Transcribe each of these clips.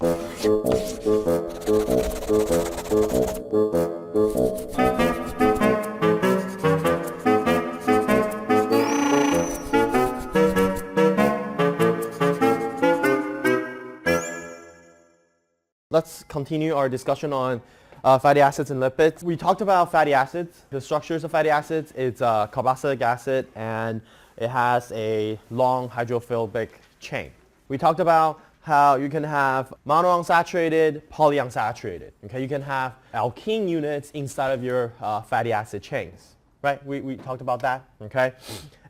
Let's continue our discussion on fatty acids and lipids. We talked about fatty acids. The structures of fatty acids, it's carboxylic acid and it has a long hydrophobic chain. We talked about how you can have monounsaturated, polyunsaturated. Okay, you can have alkene units inside of your fatty acid chains, right? We talked about that, okay?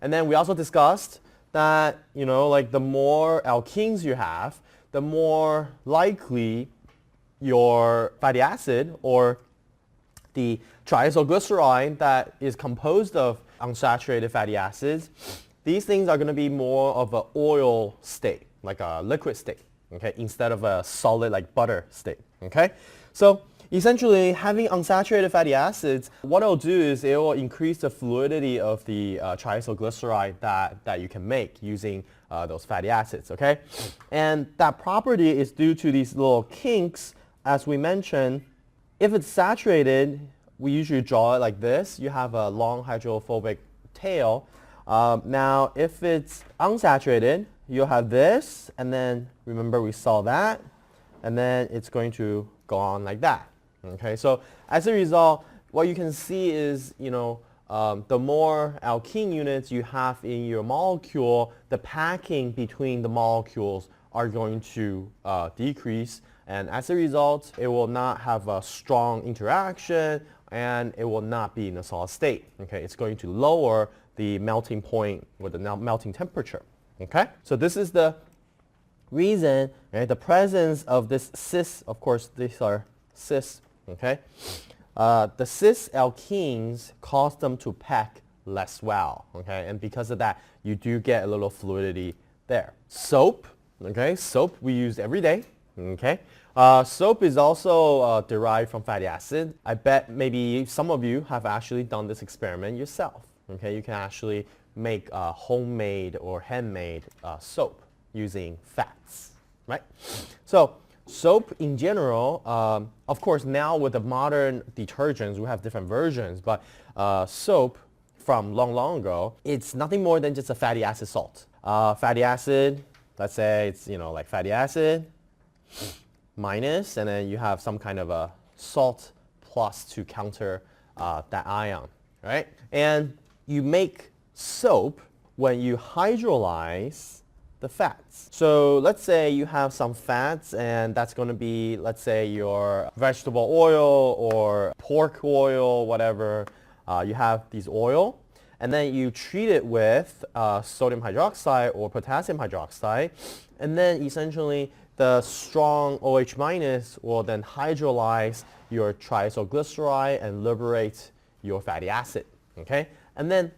And then we also discussed that, like the more alkenes you have, the more likely your fatty acid or the triacylglyceride that is composed of unsaturated fatty acids, these things are going to be more of an oil state, like a liquid state, okay, instead of a solid like butter state, okay? So essentially having unsaturated fatty acids, what it'll do is it will increase the fluidity of the triacylglyceride that you can make using those fatty acids, okay? And that property is due to these little kinks. As we mentioned, if it's saturated, we usually draw it like this. You have a long hydrophobic tail. Now, if it's unsaturated, you'll have this, and then remember we saw that, and then it's going to go on like that. Okay, so as a result, what you can see is, the more alkene units you have in your molecule, the packing between the molecules are going to decrease. And as a result, it will not have a strong interaction and it will not be in a solid state. Okay, it's going to lower the melting point or the melting temperature. Okay, so this is the reason, right? The presence of this cis, of course, these are cis. Okay, the cis alkenes cause them to pack less well. Okay, and because of that, you do get a little fluidity there. Soap. Okay, soap we use every day. Okay. Soap is also derived from fatty acid. I bet maybe some of you have actually done this experiment yourself. Okay, you can actually make homemade or handmade soap using fats, right? So soap in general, of course now with the modern detergents we have different versions, but soap from long ago, it's nothing more than just a fatty acid salt. Fatty acid, let's say it's like fatty acid minus, and then you have some kind of a salt plus to counter that ion, right? And you make soap when you hydrolyze the fats. So let's say you have some fats, and that's going to be, let's say, your vegetable oil or pork oil, whatever. You have these oil, and then you treat it with sodium hydroxide or potassium hydroxide, and then essentially the strong OH minus will then hydrolyze your triacylglyceride and liberate your fatty acid, okay? And then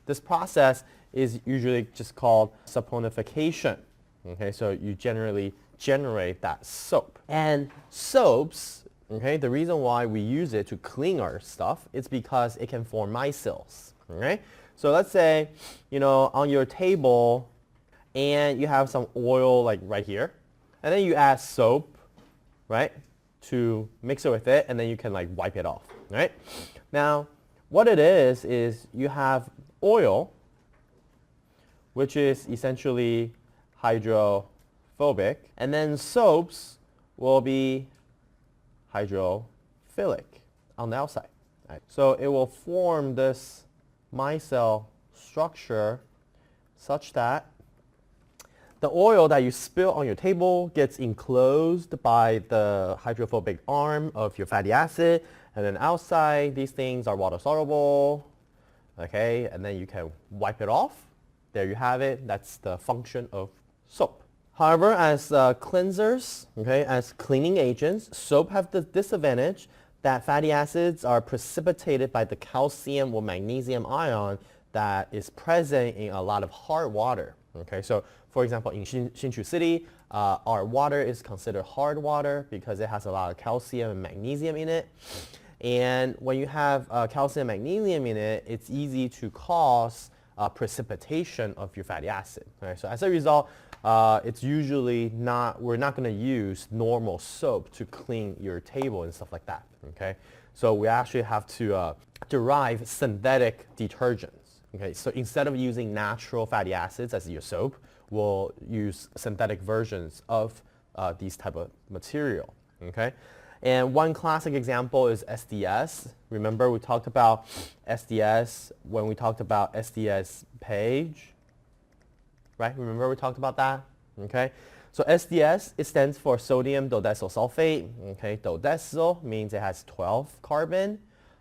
this process is usually just called saponification, okay? So you generally generate that soap. And soaps, okay, the reason why we use it to clean our stuff is because it can form micelles, okay? So let's say, on your table and you have some oil like right here, and then you add soap, right, to mix it with it, and then you can like wipe it off, right? Now, what it is you have oil, which is essentially hydrophobic, and then soaps will be hydrophilic on the outside. Right? So it will form this micelle structure such that the oil that you spill on your table gets enclosed by the hydrophobic arm of your fatty acid, and then outside these things are water soluble, okay, and then you can wipe it off. There you have it. That's the function of soap. However, as cleansers, okay, as cleaning agents, soap have the disadvantage that fatty acids are precipitated by the calcium or magnesium ion that is present in a lot of hard water. Okay, so for example, in Hsinchu City, our water is considered hard water because it has a lot of calcium and magnesium in it. And when you have calcium and magnesium in it, it's easy to cause precipitation of your fatty acid. Right? So as a result, it's usually not, we're not going to use normal soap to clean your table and stuff like that, okay? So we actually have to derive synthetic detergents, okay? So instead of using natural fatty acids as your soap, we'll use synthetic versions of these type of material, okay? And one classic example is SDS. Remember we talked about SDS when we talked about SDS page, right? Remember we talked about that, okay? So SDS, it stands for sodium dodecyl sulfate, okay? Dodecyl means it has 12 carbon,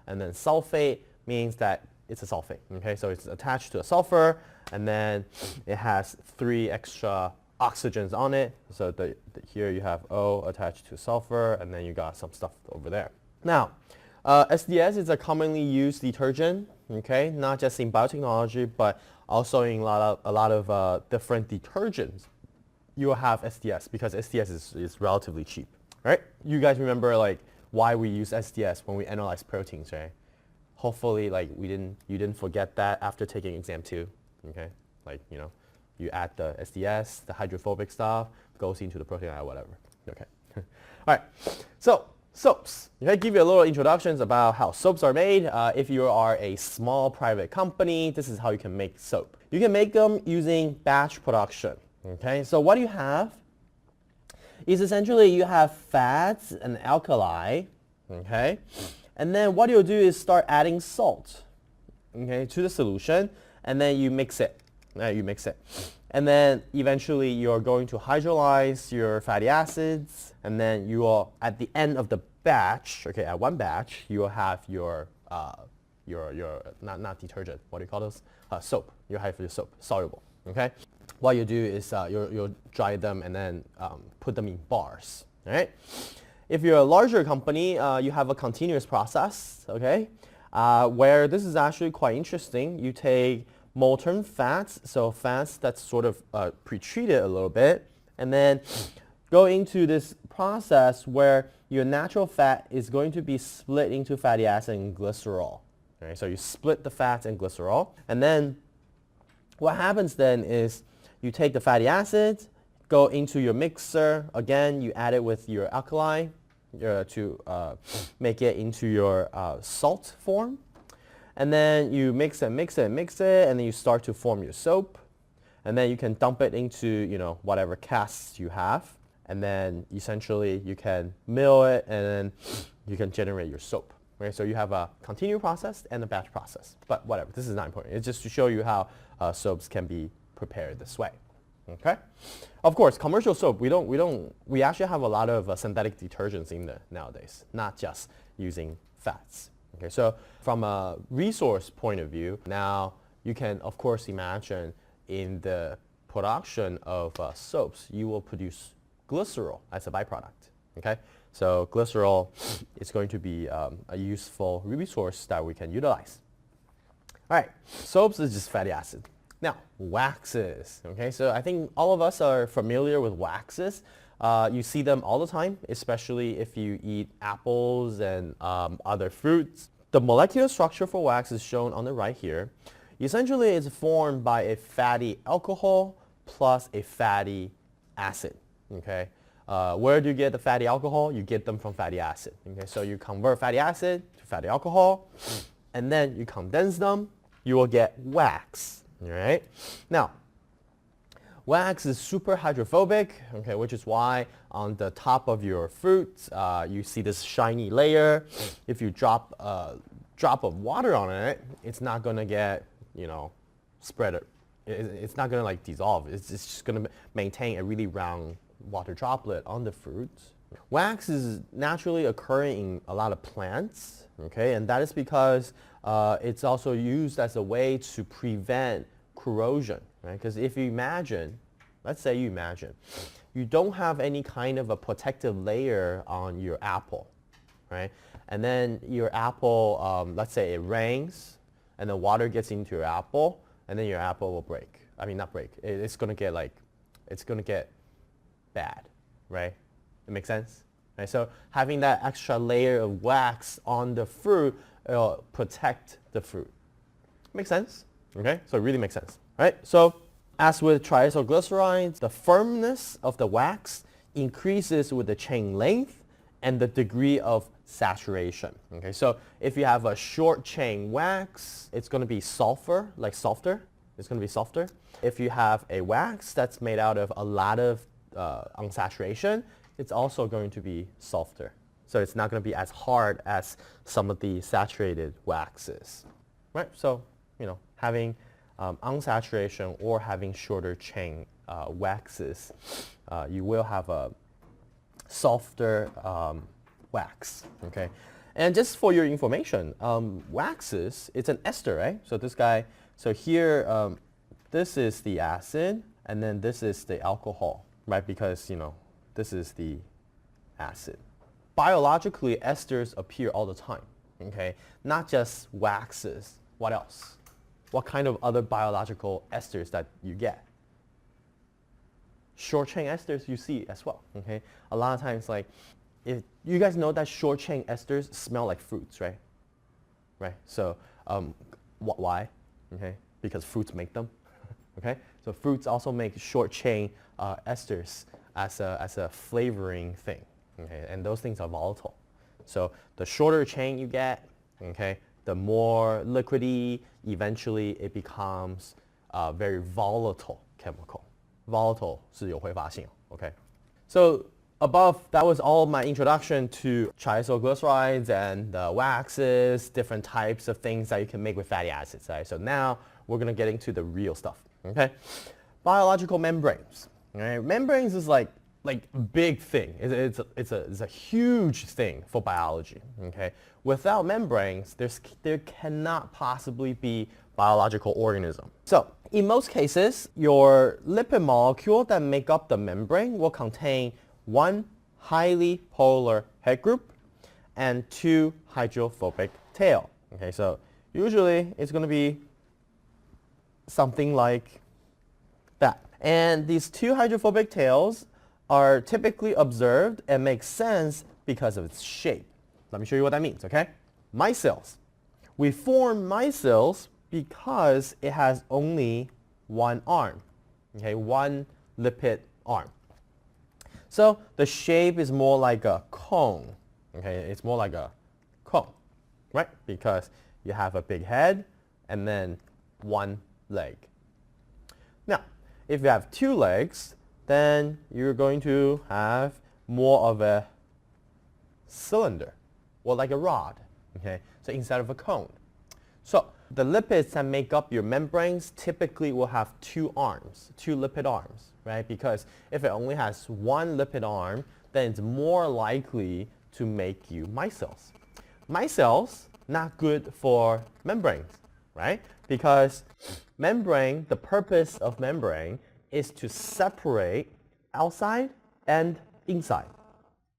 and then sulfate means that it's a sulfate, okay? So it's attached to a sulfur, and then it has 3 extra oxygens on it. So here you have O attached to sulfur, and then you got some stuff over there. Now, SDS is a commonly used detergent, okay? Not just in biotechnology, but also in a lot of different detergents. You will have SDS because SDS is relatively cheap, right? You guys remember like why we use SDS when we analyze proteins, right? Hopefully, like you didn't forget that after taking exam 2, okay? Like, you know, you add the SDS, the hydrophobic stuff, goes into the protein or whatever, okay? All right, so soaps. Okay, give you a little introductions about how soaps are made. If you are a small private company, this is how you can make soap. You can make them using batch production. Okay, so what you have is essentially you have fats and alkali, okay? And then what you'll do is start adding salt, okay, to the solution, and then you mix it. And then eventually you're going to hydrolyze your fatty acids, and then you will, at the end of the batch, okay, at one batch, you will have your not detergent, what do you call those? Soap. You have your soap, soluble, okay? What you do is you'll dry them and then put them in bars, all right? If you're a larger company, you have a continuous process, okay, where this is actually quite interesting. You take molten fats, so fats that's sort of pre-treated a little bit, and then go into this process where your natural fat is going to be split into fatty acid and glycerol. Okay, so you split the fats and glycerol, and then what happens then is you take the fatty acids, go into your mixer. Again, you add it with your alkali to make it into your salt form. And then you mix it, and then you start to form your soap. And then you can dump it into, you know, whatever casks you have. And then essentially you can mill it, and then you can generate your soap. Okay, so you have a continuous process and a batch process. But whatever, this is not important. It's just to show you how soaps can be prepared this way. Okay. Of course, commercial soap, we actually have a lot of synthetic detergents in there nowadays, not just using fats. Okay, so from a resource point of view, now you can of course imagine in the production of soaps, you will produce glycerol as a byproduct. Okay, so glycerol is going to be a useful resource that we can utilize. All right, soaps is just fatty acid. Now, waxes, okay, so I think all of us are familiar with waxes. You see them all the time, especially if you eat apples and other fruits. The molecular structure for wax is shown on the right here. Essentially, it's formed by a fatty alcohol plus a fatty acid, okay? Where do you get the fatty alcohol? You get them from fatty acid, okay? So you convert fatty acid to fatty alcohol, and then you condense them, you will get wax. All right. Now, wax is super hydrophobic, okay, which is why on the top of your fruit, you see this shiny layer. If you drop a drop of water on it, it's not going to get, you know, spread. It's not going to like dissolve. It's just going to maintain a really round water droplet on the fruit. Wax is naturally occurring in a lot of plants, okay, and that is because it's also used as a way to prevent corrosion, right? Because if you imagine, let's say you imagine, you don't have any kind of a protective layer on your apple, right? And then your apple, let's say it rains, and the water gets into your apple, and then your apple will break. I mean, not break. It's going to get like, it's going to get bad, right? It makes sense? Right? So having that extra layer of wax on the fruit will protect the fruit. Makes sense? Okay? So it really makes sense, right? So As with triacylglycerides, the firmness of the wax increases with the chain length and the degree of saturation. Okay, so if you have a short chain wax, it's going to be softer. It's going to be softer. If you have a wax that's made out of a lot of unsaturation, it's also going to be softer. So it's not going to be as hard as some of the saturated waxes, right? So, having unsaturation or having shorter chain waxes, you will have a softer wax, okay? And just for your information, waxes, it's an ester, right? So here, this is the acid, and then this is the alcohol, right? Because, this is the acid. Biologically, esters appear all the time, okay? Not just waxes. What else? What kind of other biological esters that you get? Short chain esters you see as well, okay? A lot of times, if you guys know that short chain esters smell like fruits, right? Right, so why? Okay, because fruits make them, okay? So fruits also make short chain esters as a flavoring thing, okay? And those things are volatile. So the shorter chain you get, okay, the more liquidy, eventually it becomes a very volatile chemical. Volatile 是有挥发性, okay? So above, that was all my introduction to triacylglycerides and waxes, different types of things that you can make with fatty acids, right? So now we're going to get into the real stuff, okay? Biological membranes, right? Membranes is like big thing. It's a huge thing for biology, okay? Without membranes, there cannot possibly be biological organism. So in most cases, your lipid molecule that make up the membrane will contain one highly polar head group and two hydrophobic tail. Okay, so usually it's going to be something like that. And these two hydrophobic tails are typically observed and make sense because of its shape. Let me show you what that means, okay? Micelles. We form micelles because it has only one arm, okay, one lipid arm. So the shape is more like a cone, okay? It's more like a cone, right? Because you have a big head and then one leg. Now, if you have two legs, then you're going to have more of a cylinder or like a rod, okay? So instead of a cone. So the lipids that make up your membranes typically will have two arms, two lipid arms, right? Because if it only has one lipid arm, then it's more likely to make you micelles. Micelles, not good for membranes, right? Because membrane, the purpose of membrane is to separate outside and inside,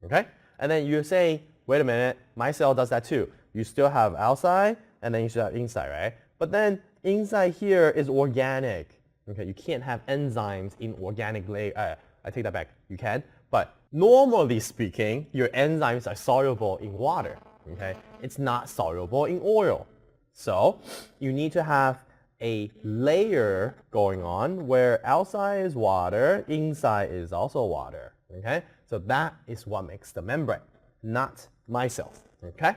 okay? And then you're saying, wait a minute, micelle does that too. You still have outside and then you still have inside, right? But then inside here is organic, okay? You can't have enzymes in organic layer. I take that back, you can. But normally speaking, your enzymes are soluble in water, okay? It's not soluble in oil. So you need to have a layer going on where outside is water, inside is also water, okay? So that is what makes the membrane, not micelles, okay?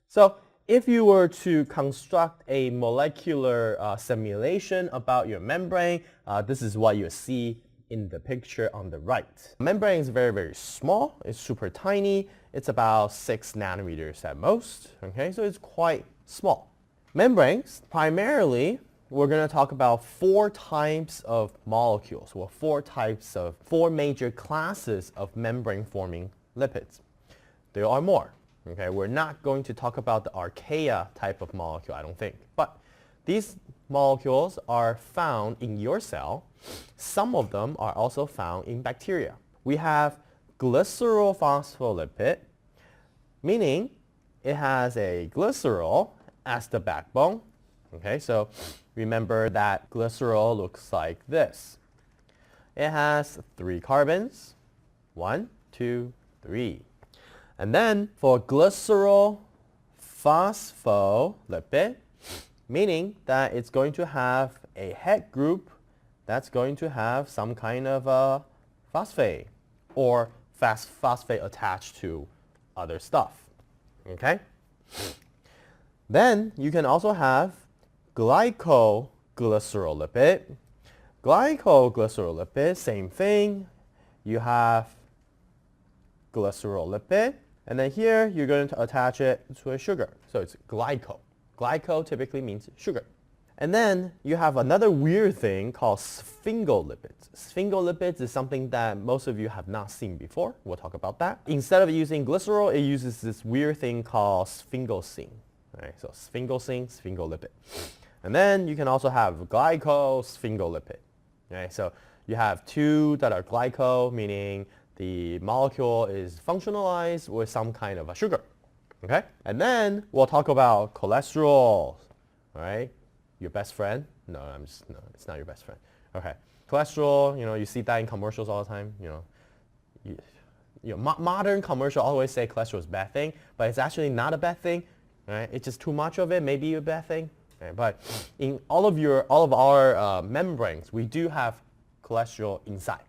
So if you were to construct a molecular simulation about your membrane, this is what you see in the picture on the right. Membrane is very, very small. It's super tiny. It's about 6 nanometers at most, okay? So it's quite small. Membranes, primarily, we're going to talk about 4 types of molecules, or 4 major classes of membrane-forming lipids. There are more, okay? We're not going to talk about the archaea type of molecule, I don't think. But these molecules are found in your cell. Some of them are also found in bacteria. We have glycerol phospholipid, meaning it has a glycerol as the backbone. Okay, so remember that glycerol looks like this. It has 3 carbons, 1, 2, 3. And then for glycerol phospholipid, meaning that it's going to have a head group that's going to have some kind of phosphate or phosphate attached to other stuff. Okay? Then you can also have glycoglycerolipid. Glycoglycerolipid, same thing. You have glycerolipid, and then here you're going to attach it to a sugar. So it's glyco. Glyco typically means sugar. And then you have another weird thing called sphingolipids. Sphingolipids is something that most of you have not seen before. We'll talk about that. Instead of using glycerol, it uses this weird thing called sphingosine. All right, so sphingosine, sphingolipid. And then you can also have glycosphingolipid. Okay, so you have two that are glyco, meaning the molecule is functionalized with some kind of a sugar. Okay? And then we'll talk about cholesterol. All right? Your best friend? No, it's not your best friend. Okay. Cholesterol, you see that in commercials all the time. Modern commercial always say cholesterol is a bad thing, but it's actually not a bad thing. Right? It's just too much of it, maybe a bad thing. Okay, but in all of our membranes, we do have cholesterol inside.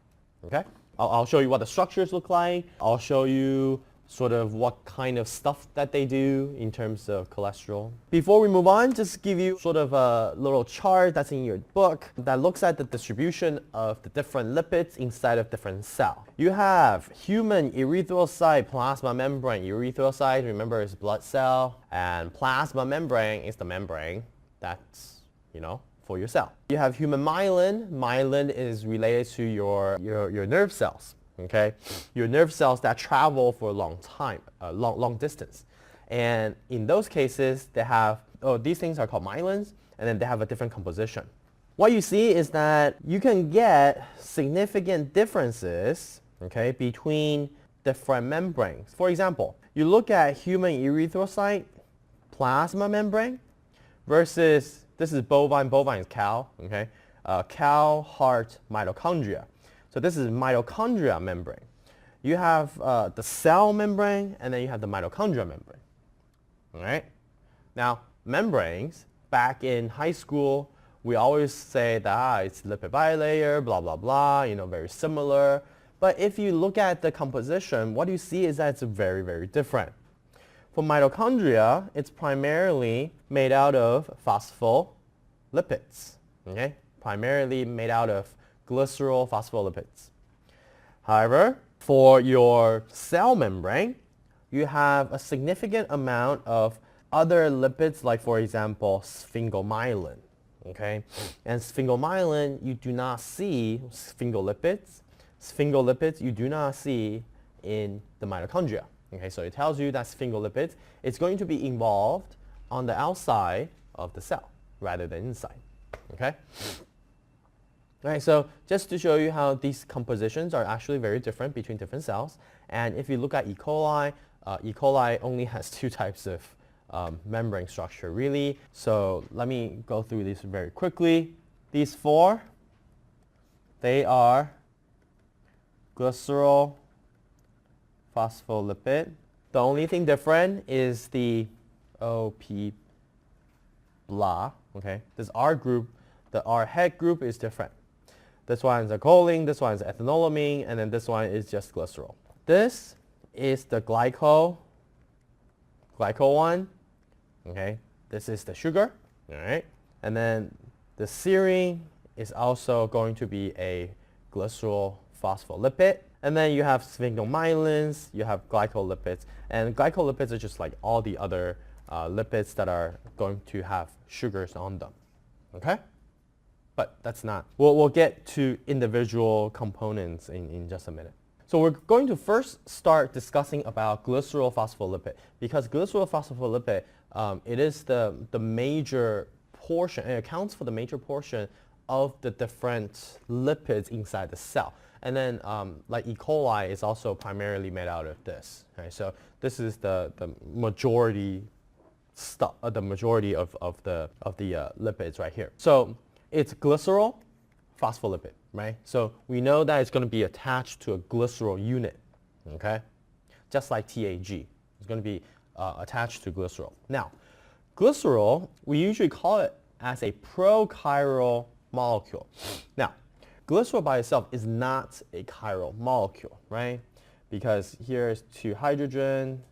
Okay? I'll show you what the structures look like. I'll show you sort of what kind of stuff that they do in terms of cholesterol. Before we move on, just give you sort of a little chart that's in your book that looks at the distribution of the different lipids inside of different cells. You have human erythrocyte plasma membrane. Erythrocyte, remember, is blood cell, and plasma membrane is the membrane that's, for your cell. You have human myelin. Myelin is related to your nerve cells. Okay, your nerve cells that travel for a long time, long distance, and in those cases they have these things are called myelins, and then they have a different composition. What you see is that you can get significant differences, okay, between different membranes. For example, you look at human erythrocyte plasma membrane versus, this is bovine is cow, okay, cow heart mitochondria. So this is mitochondria membrane. You have the cell membrane, and then you have the mitochondria membrane. All right? Now, membranes, back in high school, we always say that it's lipid bilayer, blah, blah, blah, very similar. But if you look at the composition, what you see is that it's very, very different. For mitochondria, it's primarily made out of phospholipids, okay? Primarily made out of glycerol phospholipids. However, for your cell membrane, you have a significant amount of other lipids, like for example, sphingomyelin. Okay, and sphingomyelin you do not see sphingolipids. Sphingolipids you do not see in the mitochondria. Okay, so it tells you that sphingolipids is going to be involved on the outside of the cell rather than inside. Okay. All right, so just to show you how these compositions are actually very different between different cells. And if you look at E. coli, E. coli only has two types of membrane structure, really. So let me go through these very quickly. These four, they are glycerol phospholipid. The only thing different is the OP blah. Okay, this R group, the R head group is different. This one is a choline, this one is ethanolamine, and then this one is just glycerol. This is the glyco one. Okay, this is the sugar. All right, and then the serine is also going to be a glycerol phospholipid. And then you have sphingomyelins, you have glycolipids, and glycolipids are just like all the other lipids that are going to have sugars on them. Okay? But that's not. We'll get to individual components in just a minute. So we're going to first start discussing about glycerol phospholipid, because glycerol phospholipid, it is the major portion, it accounts for the major portion of the different lipids inside the cell. And then like E. coli is also primarily made out of this. Right? So this is the majority stuff, the majority of the lipids right here. So it's glycerol phospholipid, right? So we know that it's going to be attached to a glycerol unit, okay? Just like TAG, it's going to be attached to glycerol. Now, glycerol, we usually call it as a prochiral molecule. Now, glycerol by itself is not a chiral molecule, right? Because here is 2 hydrogen,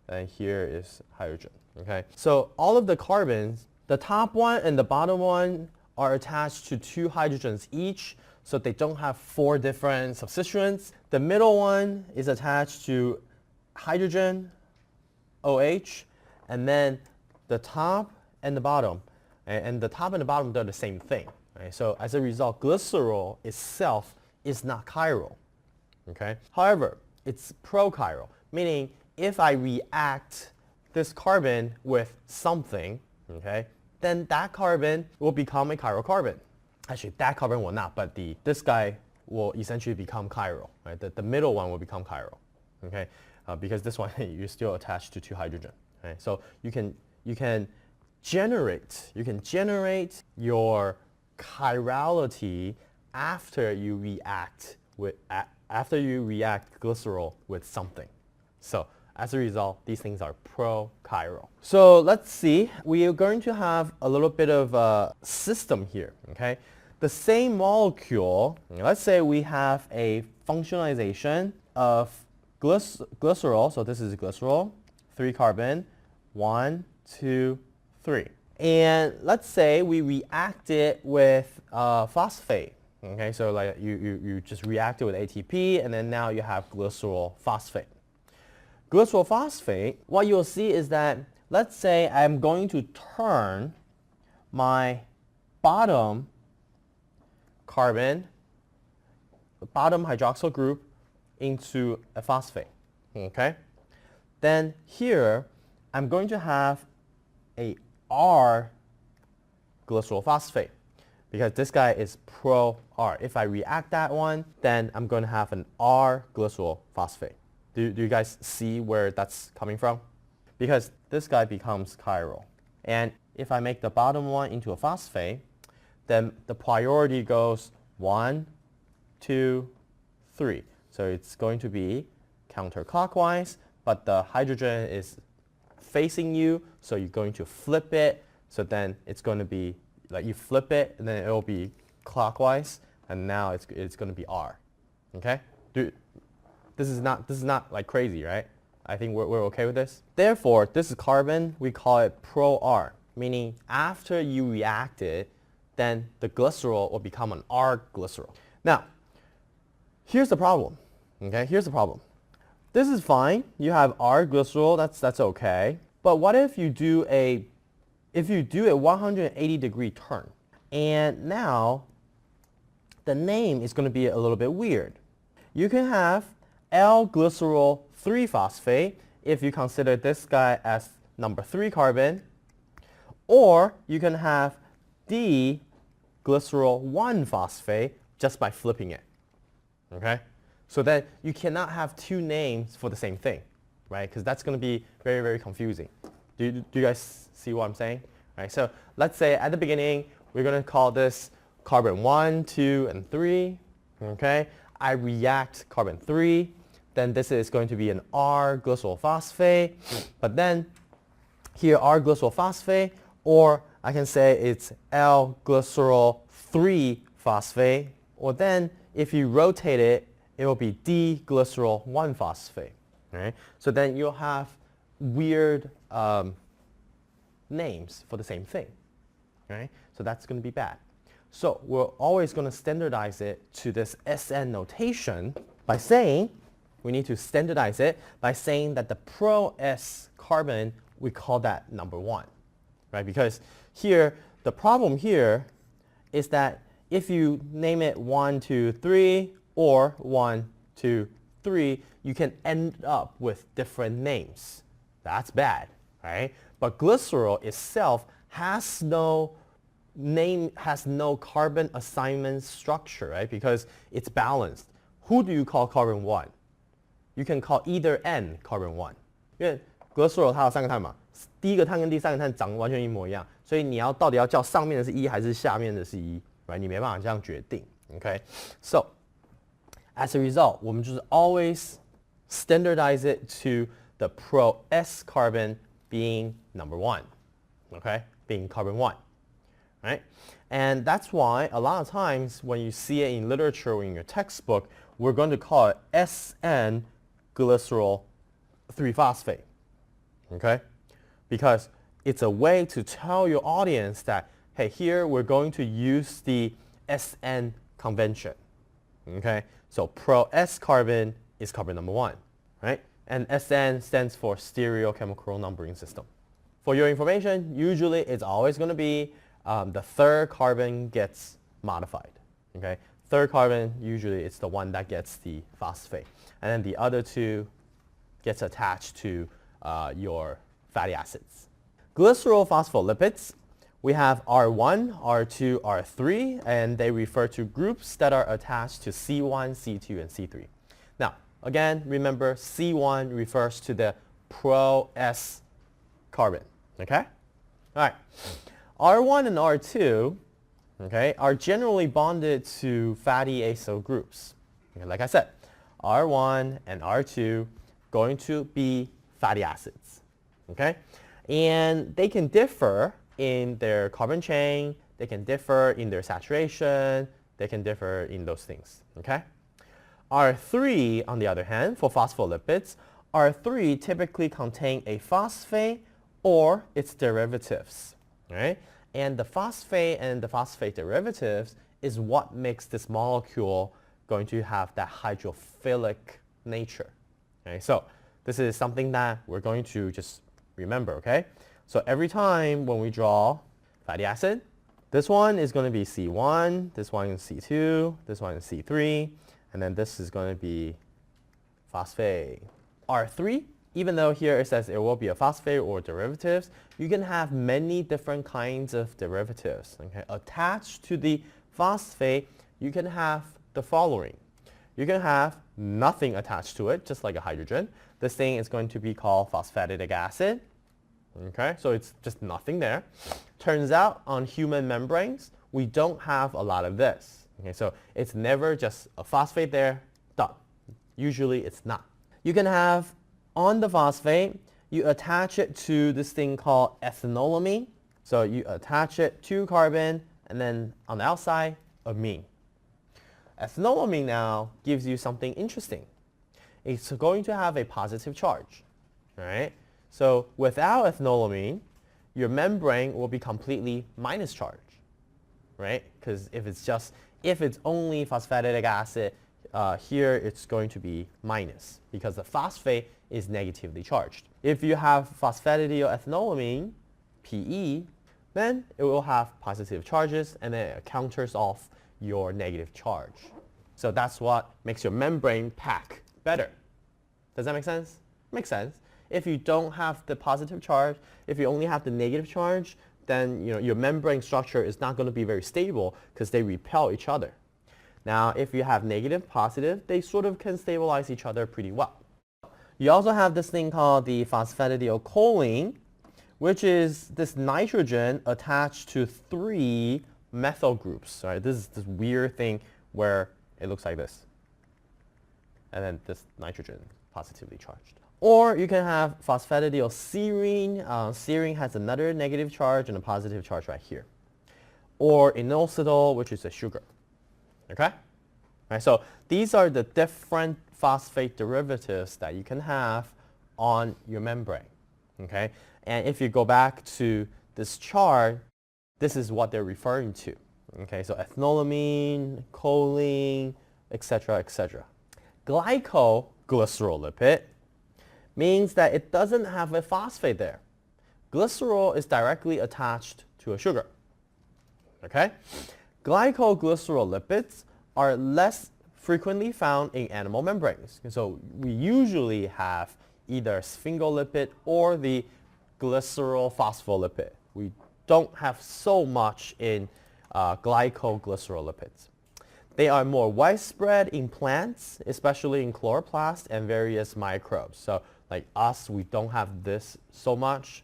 and here is hydrogen, okay? So all of the carbons, the top one and the bottom one are attached to 2 hydrogens each, so they don't have 4 different substituents. The middle one is attached to hydrogen, OH, and then the top and the bottom. And the top and the bottom, they're the same thing. Right? So as a result, glycerol itself is not chiral. Okay? However, it's prochiral, meaning if I react this carbon with something, okay, then that carbon will become a chiral carbon. Actually, that carbon will not, but this guy will essentially become chiral. Right? The middle one will become chiral. Okay? Because this one, you're still attached to 2 hydrogen. Right? So you can generate your chirality after you react glycerol with something. So as a result, these things are prochiral. So let's see. We are going to have a little bit of a system here. Okay, the same molecule. Let's say we have a functionalization of glycerol. So this is glycerol, 3 carbon, 1, 2, 3. And let's say we react it with phosphate. Okay, so like you just react it with ATP, and then now you have glycerol phosphate. Glycerol phosphate, what you'll see is that, let's say I'm going to turn my bottom carbon, bottom hydroxyl group into a phosphate. Okay, then here I'm going to have a R glycerol phosphate because this guy is pro-R. If I react that one, then I'm going to have an R glycerol phosphate. Do you guys see where that's coming from? Because this guy becomes chiral. And if I make the bottom one into a phosphate, then the priority goes 1, 2, 3. So it's going to be counterclockwise, but the hydrogen is facing you, so you're going to flip it. So then it's going to be like you flip it, and then it will be clockwise, and now it's going to be R. Okay? This is not like crazy, right? I think we're okay with this. Therefore, this is carbon. We call it pro-R, meaning after you react it, then the glycerol will become an R glycerol. Now, here's the problem. Okay? Here's the problem. This is fine. You have R glycerol. That's okay. But what if you do a 180-degree turn, and now the name is going to be a little bit weird. You can have L-glycerol 3-phosphate if you consider this guy as number 3 carbon, or you can have D-glycerol 1-phosphate just by flipping it. Okay? So that you cannot have 2 names for the same thing, right? Because that's going to be very, very confusing. Do you guys see what I'm saying? All right, so let's say at the beginning, we're going to call this carbon 1, 2, and 3. Okay? I react carbon 3. Then this is going to be an R glycerol phosphate. But then here R glycerol phosphate, or I can say it's L glycerol 3 phosphate. Or then if you rotate it, it will be D glycerol 1 phosphate. Right? So then you'll have weird names for the same thing. Right? So that's going to be bad. So we're always going to standardize it to this SN notation by saying, we need to standardize it by saying that the pro-S carbon, we call that number 1. Right? Because here, the problem here is that if you name it 1, 2, 3, or 1, 2, 3, you can end up with different names. That's bad, right? But glycerol itself has no name, has no carbon assignment structure, right? Because it's balanced. Who do you call carbon 1? You can call either N carbon 1. 因为 glycerol 它有3个碳嘛，第一个碳跟第3个碳长得完全一模一样，所以你到底要叫上面的是1还是下面的是1， right？ 你没办法这样决定 ，okay？ So as a result, 我们就是 always standardize it to the pro-S carbon being number 1, okay? Being carbon 1, right? And that's why a lot of times when you see it in literature or in your textbook, we're going to call it SN glycerol 3-phosphate, okay? Because it's a way to tell your audience that, hey, here we're going to use the SN convention, okay? So pro-S carbon is carbon number 1, right? And SN stands for stereochemical numbering system. For your information, usually it's always going to be the third carbon gets modified, okay? Third carbon, usually it's the one that gets the phosphate. And then the other two gets attached to your fatty acids. Glycerol phospholipids, we have R1, R2, R3, and they refer to groups that are attached to C1, C2, and C3. Now, again, remember C1 refers to the pro-S carbon, okay? All right. R1 and R2, okay, are generally bonded to fatty acyl groups. Okay, like I said, R1 and R2 going to be fatty acids, okay? And they can differ in their carbon chain, they can differ in their saturation, they can differ in those things, okay? R3, on the other hand, for phospholipids, R3 typically contain a phosphate or its derivatives, right? And the phosphate and the phosphate derivatives is what makes this molecule going to have that hydrophilic nature, okay? So this is something that we're going to just remember, okay? So every time when we draw fatty acid, this one is going to be C1, this one is C2, this one is C3, and then this is going to be phosphate. R3, even though here it says it will be a phosphate or derivatives, you can have many different kinds of derivatives, okay? Attached to the phosphate, you can have the following. You can have nothing attached to it, just like a hydrogen. This thing is going to be called phosphatidic acid. Okay, so it's just nothing there. Turns out on human membranes, we don't have a lot of this. Okay, so it's never just a phosphate there, done. Usually it's not. You can have on the phosphate, you attach it to this thing called ethanolamine. So you attach it to carbon, and then on the outside, amine. Ethanolamine now gives you something interesting. It's going to have a positive charge, right? So without ethanolamine, your membrane will be completely minus charge, right? Because if it's only phosphatidic acid, here it's going to be minus because the phosphate is negatively charged. If you have phosphatidylethanolamine, PE, then it will have positive charges and then it counters off your negative charge. So that's what makes your membrane pack better. Does that make sense? Makes sense. If you don't have the positive charge, if you only have the negative charge, then your membrane structure is not going to be very stable because they repel each other. Now, if you have negative, positive, they sort of can stabilize each other pretty well. You also have this thing called the phosphatidylcholine, which is this nitrogen attached to 3 methyl groups. Right? This is this weird thing where it looks like this. And then this nitrogen positively charged. Or you can have phosphatidylserine. Serine has another negative charge and a positive charge right here. Or inositol, which is a sugar. Okay? Right, so these are the different phosphate derivatives that you can have on your membrane. Okay? And if you go back to this chart, this is what they're referring to. Okay, so ethanolamine, choline, etc., etc. Glycoglycerolipid means that it doesn't have a phosphate there. Glycerol is directly attached to a sugar. Okay? Glycoglycerolipids are less frequently found in animal membranes. So we usually have either sphingolipid or the glycerol phospholipid. We don't have so much in glycoglycerolipids. They are more widespread in plants, especially in chloroplasts and various microbes. So like us, we don't have this so much,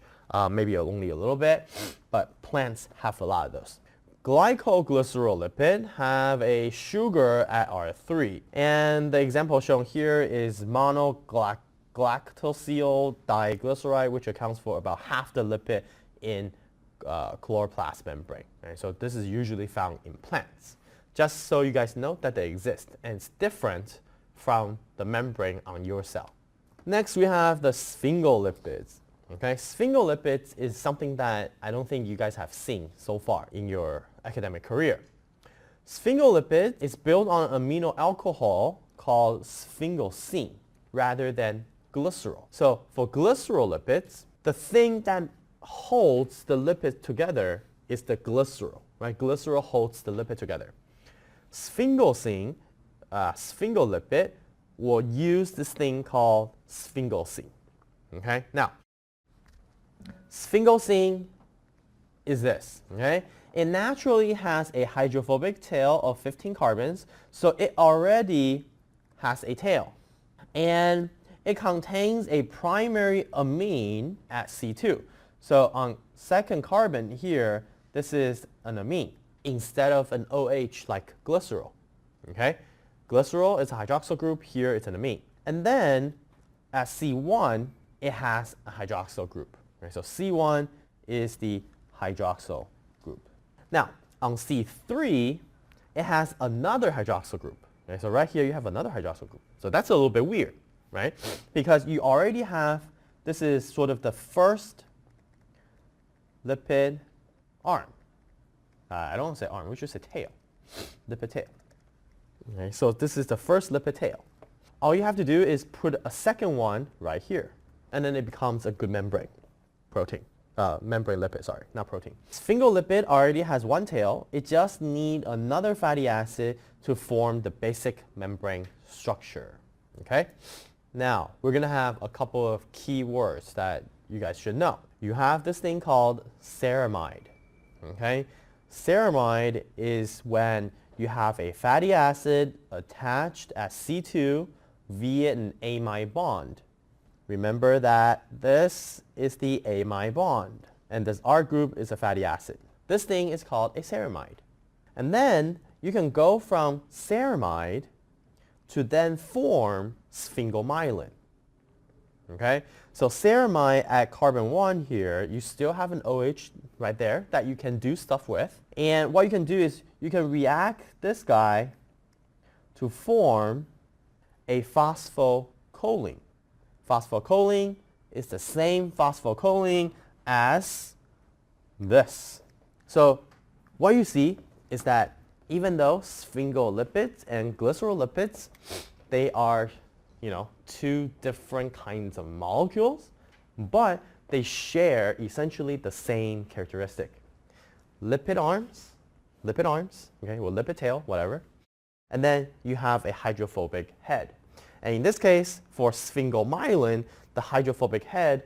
maybe only a little bit, but plants have a lot of those. Glycoglycerolipid have a sugar at R3, and the example shown here is monogalactosyl diglyceride, which accounts for about half the lipid in chloroplast membrane. Right? So this is usually found in plants. Just so you guys know that they exist, and it's different from the membrane on your cell. Next, we have the sphingolipids. Okay, sphingolipids is something that I don't think you guys have seen so far in your academic career. Sphingolipid is built on amino alcohol called sphingosine rather than glycerol. So for glycerol lipids, the thing that holds the lipid together is the glycerol. Right? Glycerol holds the lipid together. Sphingosine, sphingolipid, will use this thing called sphingosine. Okay? Now, sphingosine is this. Okay? It naturally has a hydrophobic tail of 15 carbons, so it already has a tail. And it contains a primary amine at C2. So on second carbon here, this is an amine instead of an OH like glycerol. Okay? Glycerol is a hydroxyl group, here it's an amine. And then at C1, it has a hydroxyl group. Right? So C1 is the hydroxyl group. Now, on C3, it has another hydroxyl group. Right? So right here, you have another hydroxyl group. So that's a little bit weird, right? Because you already have, this is sort of the first lipid arm. I don't want to say arm, we should say tail. Lipid tail. Okay, so this is the first lipid tail. All you have to do is put a second one right here, and then it becomes a good membrane protein. Membrane lipid, sorry, not protein. Sphingolipid already has one tail. It just needs another fatty acid to form the basic membrane structure. Okay? Now, we're going to have a couple of key words that you guys should know. You have this thing called ceramide. Okay? Ceramide is when you have a fatty acid attached at C2 via an amide bond. Remember that this is the amide bond, and this R group is a fatty acid. This thing is called a ceramide. And then you can go from ceramide to then form sphingomyelin. Okay? So ceramide at carbon 1 here, you still have an OH right there that you can do stuff with. And what you can do is you can react this guy to form a phosphocholine. Phosphocholine is the same phosphocholine as this. So what you see is that even though sphingolipids and glycerolipids, they are, two different kinds of molecules, but they share essentially the same characteristic. Lipid arms, okay, or lipid tail, whatever. And then you have a hydrophobic head. And in this case, for sphingomyelin, the hydrophobic head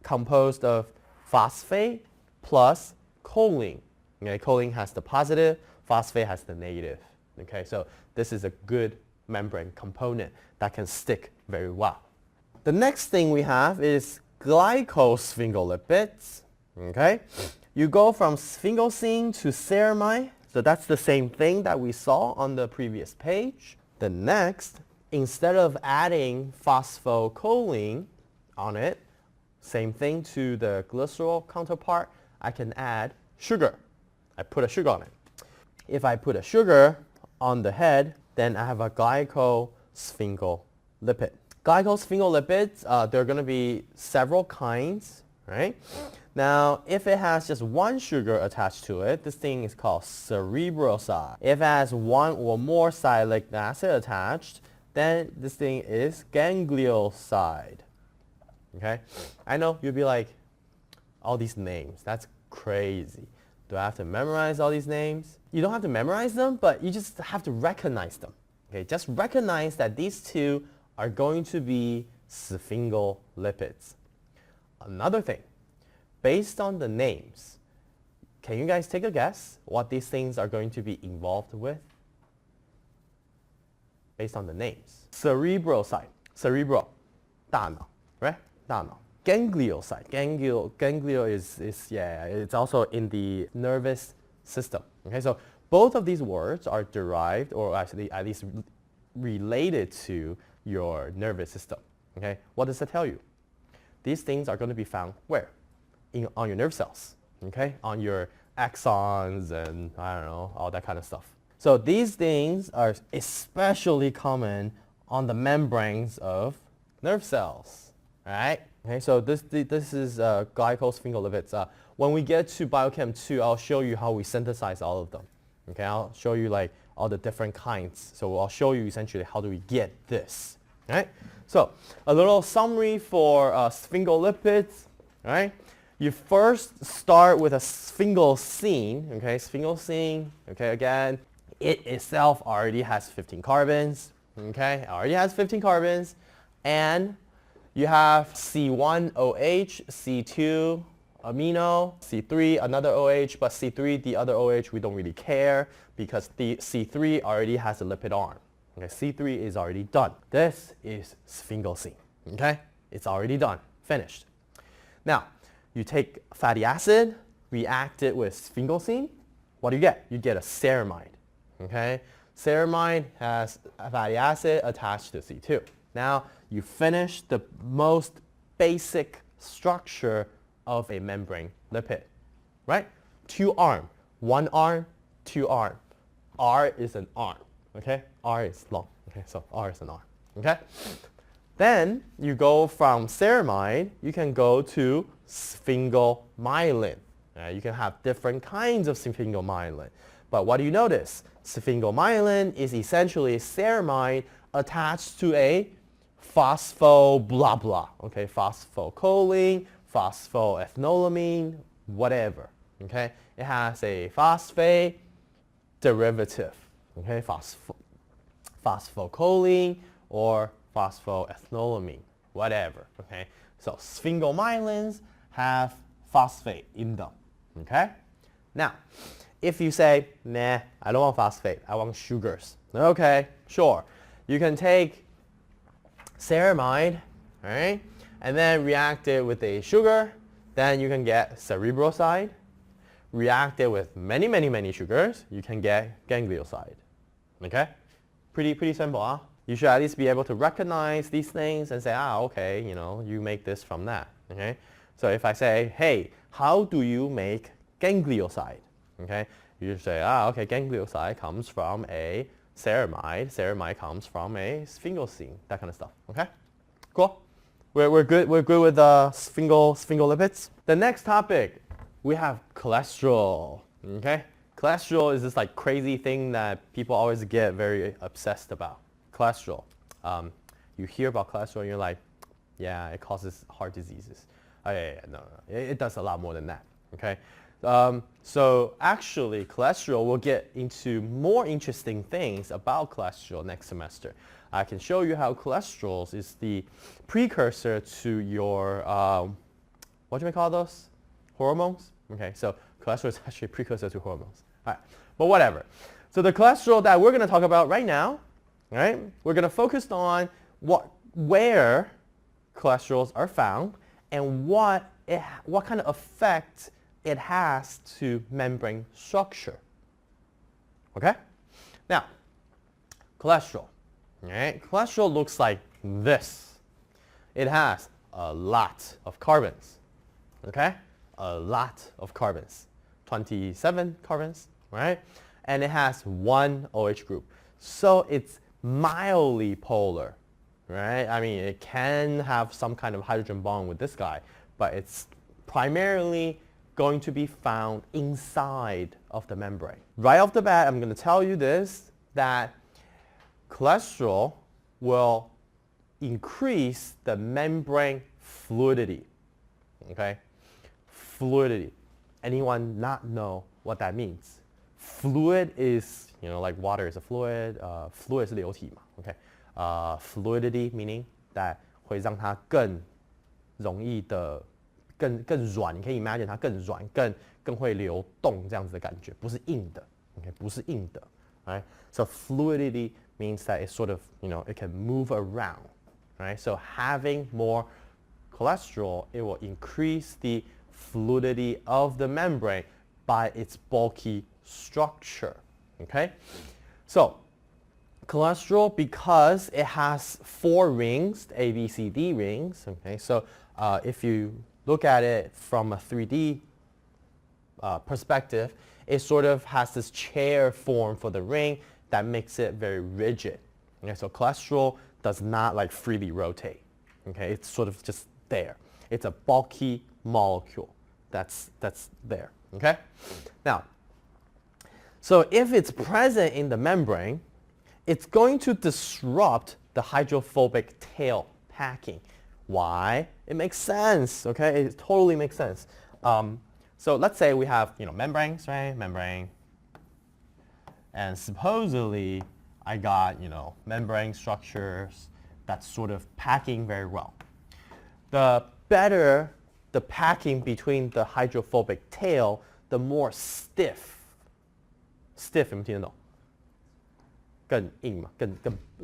composed of phosphate plus choline. Okay, choline has the positive, phosphate has the negative. Okay, so this is a good membrane component that can stick very well. The next thing we have is glycosphingolipids. Okay, you go from sphingosine to ceramide, so that's the same thing that we saw on the previous page. The next, instead of adding phosphocholine on it, same thing to the glycerol counterpart, I can add sugar. I put a sugar on it. If I put a sugar on the head, then I have a glycosphingolipid. Glycosphingolipids, there are going to be several kinds, right? Now, if it has just one sugar attached to it, this thing is called cerebroside. If it has one or more sialic acid attached, then this thing is ganglioside. Okay? I know you'll be like, all these names, that's crazy. Do I have to memorize all these names? You don't have to memorize them, but you just have to recognize them. Okay? Just recognize that these two are going to be sphingolipids. Another thing, based on the names, can you guys take a guess what these things are going to be involved with? Based on the names. Cerebroside, cerebro, 大脑, right? 大脑. Ganglioside, ganglio is it's also in the nervous system. Okay, so both of these words are derived, or actually at least related to your nervous system. Okay, what does that tell you? These things are going to be found where? On your nerve cells. okay, on your axons and I don't know, all that kind of stuff. So these things are especially common on the membranes of nerve cells, right? Okay, so this is glycosphingolipids. When we get to Biochem 2, I'll show you how we synthesize all of them. Okay, I'll show you like all the different kinds. So I'll show you essentially how do we get this, right? So a little summary for sphingolipids, right? You first start with a sphingosine, okay? Sphingosine, okay, again, it itself already has 15 carbons, okay? It already has 15 carbons, and you have C1OH, C2 amino, C3 another OH, but C3 the other OH we don't really care because the C3 already has a lipid arm. Okay, C3 is already done. This is sphingosine. Okay, it's already done, finished. Now you take fatty acid, react it with sphingosine. What do you get? You get a ceramide. Okay, ceramide has a fatty acid attached to C2. Now you finish the most basic structure of a membrane lipid, right? Two arm, one arm, two arm. R is an arm, okay? R is long, okay? So R is an arm, okay? Then you go from ceramide, you can go to sphingomyelin. You can have different kinds of sphingomyelin. But what do you notice? Sphingomyelin is essentially ceramide attached to a phospho blah blah, okay? Phosphocholine, phosphoethanolamine, whatever, okay? It has a phosphate derivative, okay? Phosphocholine or phosphoethanolamine, whatever, okay? So sphingomyelins have phosphate in them, okay? Now, if you say, nah, I don't want phosphate, I want sugars. Okay, sure. You can take ceramide, right? And then react it with a sugar, then you can get cerebroside. React it with many, many, many sugars, you can get ganglioside. Okay? Pretty simple, huh? You should at least be able to recognize these things and say, okay, you know, you make this from that. Okay? So if I say, hey, how do you make ganglioside? Okay? You say, okay, ganglioside comes from a ceramide. Ceramide comes from a sphingosine. That kind of stuff. Okay? Cool? We're good with sphingolipids. The next topic, we have cholesterol. Okay? Cholesterol is this like crazy thing that people always get very obsessed about. Cholesterol. You hear about cholesterol and you're like, yeah, it causes heart diseases. No. It does a lot more than that. Okay? So actually, cholesterol, we'll get into more interesting things about cholesterol next semester. I can show you how cholesterol is the precursor to your, what do we call those? Hormones? Okay, so cholesterol is actually a precursor to hormones. All right, but whatever. So the cholesterol that we're going to talk about right now, right? We're going to focus on where cholesterols are found and what kind of effect it has to membrane structure. Okay? Now, cholesterol. Right? Cholesterol looks like this. It has a lot of carbons. Okay? A lot of carbons. 27 carbons, right? And it has one OH group. So it's mildly polar, right? I mean, it can have some kind of hydrogen bond with this guy, but it's primarily going to be found inside of the membrane. Right off the bat, I'm going to tell you this, that cholesterol will increase the membrane fluidity. Okay? Fluidity. Anyone not know what that means? Fluid is, like water is a fluid, fluid 是流体嘛 okay? Fluidity meaning that 会让它更容易的更软，你可以 imagine 它更软，更会流动这样子的感觉，不是硬的 okay? 不是硬的 right? So fluidity means that it sort of, it can move around, right? So having more cholesterol, it will increase the fluidity of the membrane by its bulky structure, okay? So cholesterol, because it has 4 rings, A, B, C, D rings, okay? So if you look at it from a 3D perspective, it sort of has this chair form for the ring that makes it very rigid. Okay, so cholesterol does not like freely rotate. Okay, it's sort of just there. It's a bulky molecule that's there. Okay, now, so if it's present in the membrane, it's going to disrupt the hydrophobic tail packing. Why? It makes sense. Okay, it totally makes sense. So let's say we have membranes, right? Membrane, and supposedly I got membrane structures that's sort of packing very well. The better the packing between the hydrophobic tail, the more stiff 有没有听得懂？更硬嘛，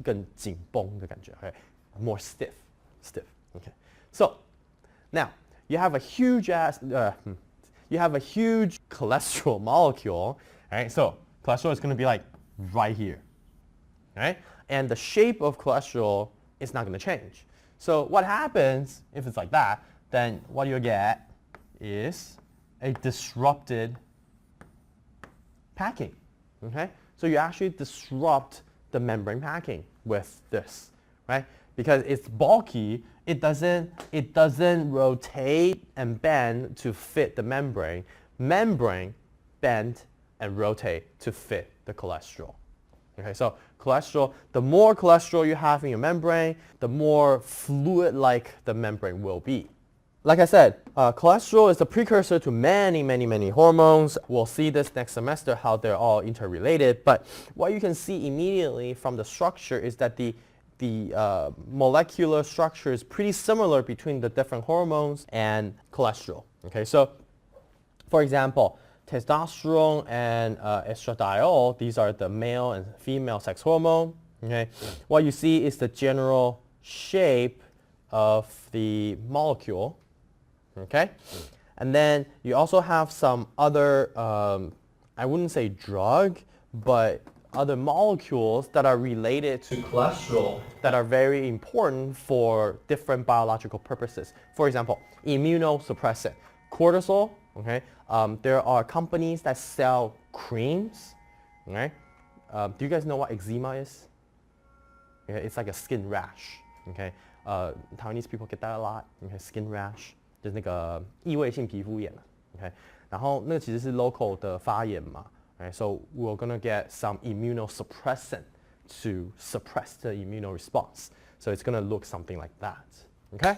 更紧绷的感觉。Okay? More stiff. Okay. So now you have a huge cholesterol molecule. Right? So cholesterol is going to be like right here. Right? And the shape of cholesterol is not going to change. So what happens if it's like that? Then what you get is a disrupted packing. Okay? So you actually disrupt the membrane packing with this, right? Because it's bulky, it doesn't rotate and bend to fit the membrane. Membrane bend and rotate to fit the cholesterol. Okay, so cholesterol, the more cholesterol you have in your membrane, the more fluid-like the membrane will be. Like I said, cholesterol is the precursor to many hormones. We'll see this next semester how they're all interrelated. But what you can see immediately from the structure is that the molecular structure is pretty similar between the different hormones and cholesterol. Okay, so for example, testosterone and estradiol, these are the male and female sex hormone. Okay, what you see is the general shape of the molecule. Okay, and then you also have some other, I wouldn't say drug, but other molecules that are related to cholesterol that are very important for different biological purposes. For example, immunosuppressant, cortisol. Okay, there are companies that sell creams. Okay, do you guys know what eczema is? Okay, it's like a skin rash. Okay, Taiwanese people get that a lot. Okay, skin rash. 就是那个异位性皮肤炎 ，OK， 然后那个其实是 local 的发炎嘛 ，right? So we're gonna get some immunosuppressant to suppress the immune response. So it's gonna look something like that, okay?